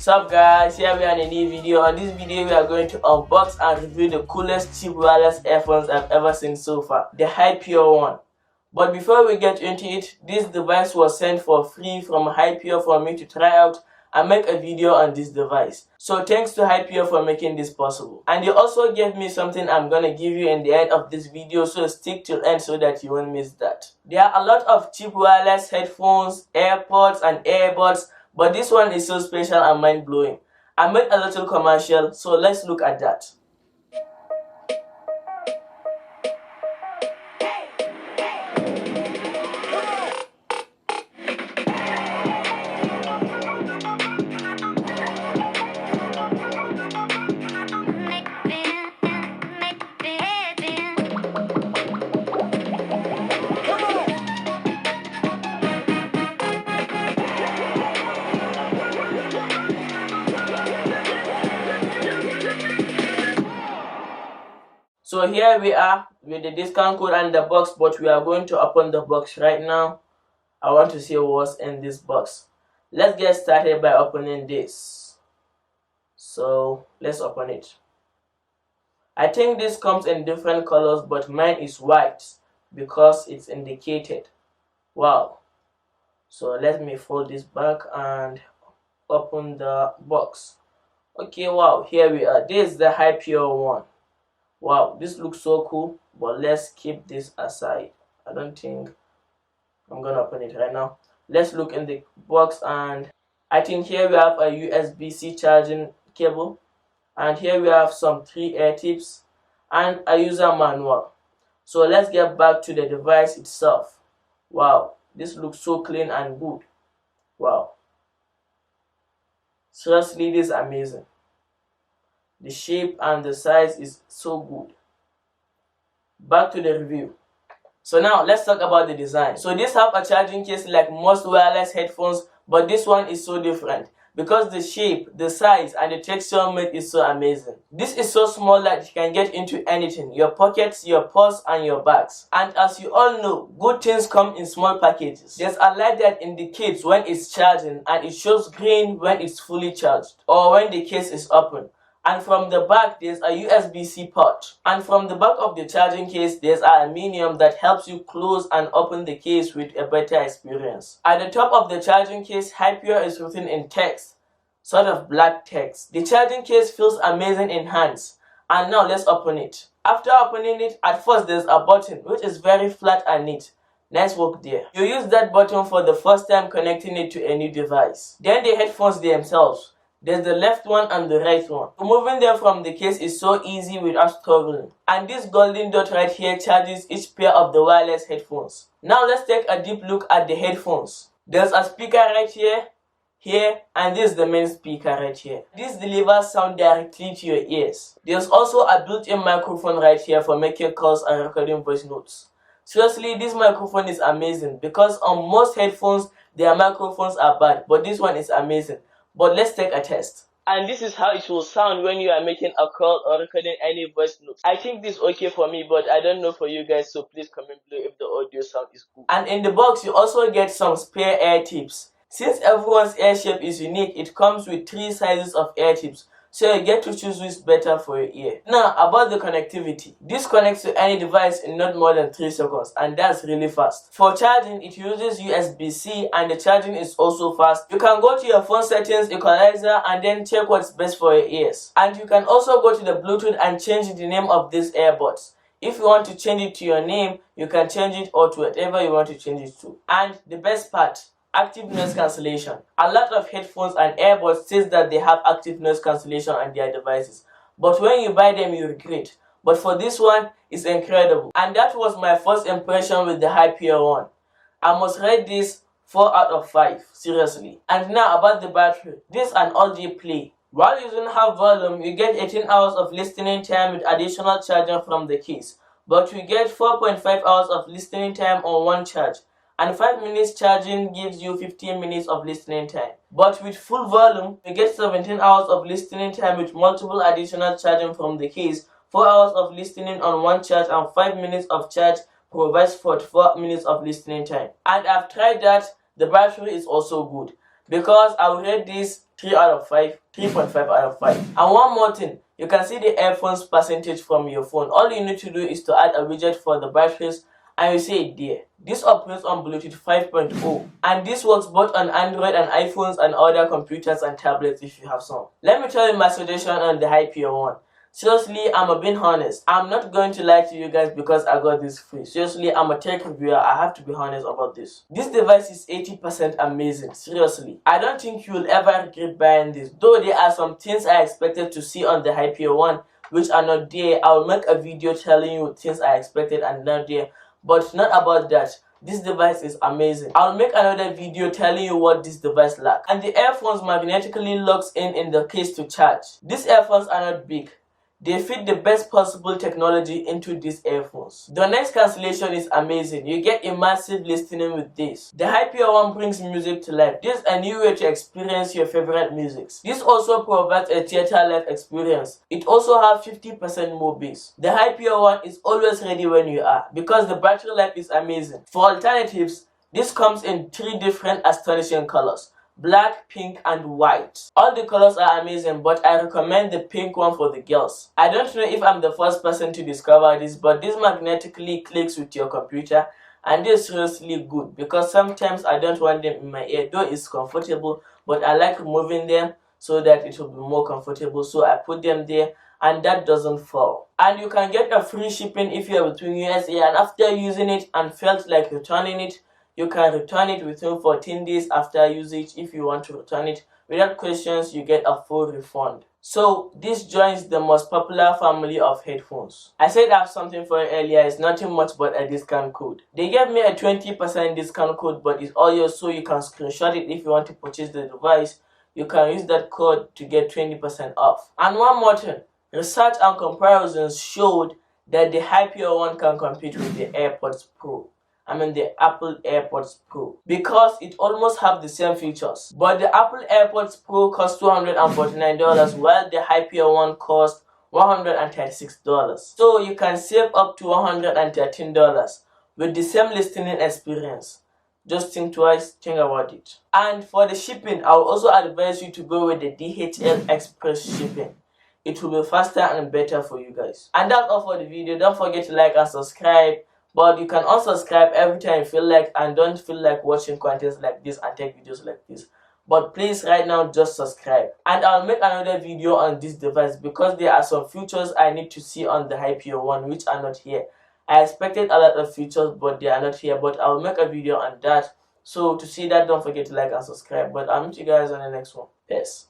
Sup guys, here we are in a new video. On this video we are going to unbox and review the coolest cheap wireless earphones I've ever seen so far, the HypureOne. But before we get into it, this device was sent for free from Hypure for me to try out and make a video on this device. So thanks to Hypure for making this possible. And they also gave me something I'm gonna give you in the end of this video, so stick till end so that you won't miss that. There are a lot of cheap wireless headphones, AirPods and earbuds, but this one is so special and mind-blowing. I made a little commercial, so let's look at that. So here we are with the discount code and the box, but we are going to open the box right now. I want to see what's in this box. Let's get started by opening this. So let's open it. I think this comes in different colors, but mine is white because it's indicated. Wow. So let me fold this back and open the box. Okay, wow, here we are. This is the HypureOne. Wow, this looks so cool, but let's keep this aside. I don't think I'm gonna open it right now. Let's look in the box, and I think here we have a USB-C charging cable, and here we have some 3 air tips and a user manual. So let's get back to the device itself. Wow, this looks so clean and good. Wow, seriously, this is amazing. The shape and the size is so good. Back to the review. So now let's talk about the design. So this have a charging case like most wireless headphones, but this one is so different because the shape, the size and the texture made is so amazing. This is so small that you can get into anything, your pockets, your purse and your bags. And as you all know, good things come in small packages. There's a light that indicates when it's charging, and it shows green when it's fully charged or when the case is open. And from the back there's a USB-C port, and from the back of the charging case there's aluminium that helps you close and open the case with a better experience. At the top of the charging case, Hypure is written in text, sort of black text. The charging case feels amazing in hands. And now let's open it. After opening it, at first there's a button which is very flat and neat. Nice work there. You use that button for the first time connecting it to a new device. Then the headphones themselves. There's the left one and the right one. Removing them from the case is so easy without struggling. And this golden dot right here charges each pair of the wireless headphones. Now let's take a deep look at the headphones. There's a speaker right here, and this is the main speaker right here. This delivers sound directly to your ears. There's also a built-in microphone right here for making calls and recording voice notes. Seriously, this microphone is amazing because on most headphones, their microphones are bad, but this one is amazing. But let's take a test. And this is how it will sound when you are making a call or recording any voice notes. I think this is okay for me, but I don't know for you guys, so please comment below if the audio sound is good. And in the box you also get some spare air tips. Since everyone's ear shape is unique, it comes with 3 sizes of air tips, so you get to choose which is better for your ear. Now about the connectivity. This connects to any device in not more than 3 seconds, and that's really fast. For charging, it uses USB-C and the charging is also fast. You can go to your phone settings, equalizer, and then check what's best for your ears. And you can also go to the Bluetooth and change the name of these earbuds. If you want to change it to your name, you can change it, or to whatever you want to change it to. And the best part, active noise cancellation. A lot of headphones and earbuds says that they have active noise cancellation on their devices, but when you buy them you regret. But for this one, it's incredible. And that was my first impression with the HypureOne. I must rate this 4 out of 5, seriously. And now about the battery. This is an all-day play. While using half volume, you get 18 hours of listening time with additional charging from the case, but you get 4.5 hours of listening time on one charge. And 5 minutes charging gives you 15 minutes of listening time. But with full volume, you get 17 hours of listening time with multiple additional charging from the case, 4 hours of listening on one charge, and 5 minutes of charge provides 44 minutes of listening time. And I've tried that. The battery is also good. because I will rate this 3 out of 5, 3.5 out of 5. And one more thing, you can see the earphones percentage from your phone. All you need to do is to add a widget for the batteries and you see it there. This operates on Bluetooth 5.0 and this works both on Android and iPhones and other computers and tablets if you have some. Let me tell you my suggestion on the HypureOne. Seriously, I'm being honest. I'm not going to lie to you guys because I got this free. Seriously, I'm a tech reviewer. I have to be honest about this. This device is 80% amazing. Seriously. I don't think you'll ever regret buying this. Though there are some things I expected to see on the HypureOne which are not there. I'll make a video telling you things I expected and not there. But not about that. This device is amazing. I'll make another video telling you what this device lacks. And the earphones magnetically locks in the case to charge. These earphones are not big. They fit the best possible technology into these earphones. The noise cancellation is amazing. You get immersive listening with this. The HypureOne brings music to life. This is a new way to experience your favorite music. This also provides a theater-like experience. It also has 50% more bass. The HypureOne is always ready when you are because the battery life is amazing. For alternatives, this comes in 3 different astonishing colors. Black, pink, and white. All the colors are amazing, but I recommend the pink one for the girls. I don't know if I'm the first person to discover this, but this magnetically clicks with your computer and this is seriously good because sometimes I don't want them in my ear, though it's comfortable, but I like removing them so that it will be more comfortable, so I put them there and that doesn't fall. And you can get a free shipping if you are between USA, and after using it and felt like returning it, you can return it within 14 days after usage. If you want to return it without questions, you get a full refund. So this joins the most popular family of headphones. I said I have something for you earlier. It's nothing much but a discount code. They gave me a 20% discount code, but it's all yours, so you can screenshot it if you want to purchase the device. You can use that code to get 20% off. And one more thing, research and comparisons showed that the HypureOne can compete with the AirPods Pro. The Apple AirPods Pro, because it almost have the same features. But the Apple AirPods Pro costs $249 while the HypureOne costs $136. So you can save up to $113 with the same listening experience. Just think twice, think about it. And for the shipping, I will also advise you to go with the DHL Express shipping. It will be faster and better for you guys. And that's all for the video. Don't forget to like and subscribe. But you can unsubscribe every time you feel like and don't feel like watching contents like this and take videos like this. But please right now just subscribe. And I'll make another video on this device because there are some features I need to see on the HypureOne which are not here. I expected a lot of features but they are not here. But I'll make a video on that. So to see that, don't forget to like and subscribe. But I'll meet you guys on the next one. Peace.